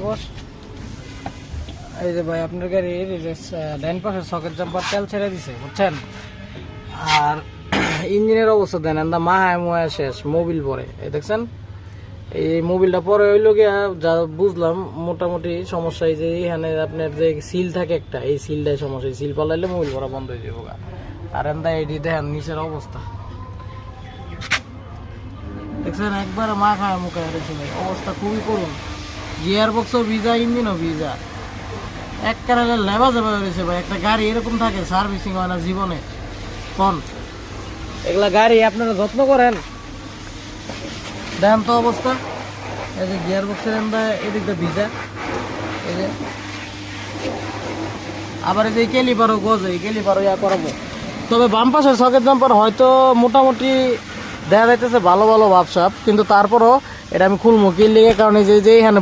বস এই যে ভাই আপনার গাড়ির এই যে ডাইন পাশের সকেট জাম্পার তেল ছেড়ে দিছে বুঝছেন। আর ইঞ্জিনের অবস্থা দেন এন্দা মাহায় মোয়া শেষ, মোবিল পরে এই দেখছেন। এই মোবিলটা পরে হইলো গিয়া যা বুঝলাম মোটামুটি সমস্যা এই যে এখানে আপনার যে সিল থাকে একটা, এই সিলটাই সমস্যা। এই সিল পালাইলে মোবিল পরা বন্ধ হয়ে যাবো। আর এন্দা এটি দেখেন নিচের অবস্থা দেখছেন, একবারে মা খায় মুখে হারিয়েছে ভাই, অবস্থা খুবই করুন। গিয়ার বক্সও ভিজা, ইঞ্জিনও ভিজা, এক কারণে লেবা যাবা হয়েছে ভাই। একটা গাড়ি এরকম থাকে সার্ভিসিং হয় না জীবনে কোন? এগুলা গাড়ি আপনারা যত্ন করেন দেখেন তো অবস্থা। এই যে গিয়ার বক্সের এদিকটা ভিজা, এই যে আবার এই যে কেলিপারও গজে, এই কেলিপারও ইয়া করাবো। তবে বাম পাশের সকেট জাম্পার হয়তো মোটামুটি দেখা যাইতেছে ভালো ভালো ভাবসাব, কিন্তু তারপরও এটা আমি খুলবো কি লিগে, কারণ এই যে এখানে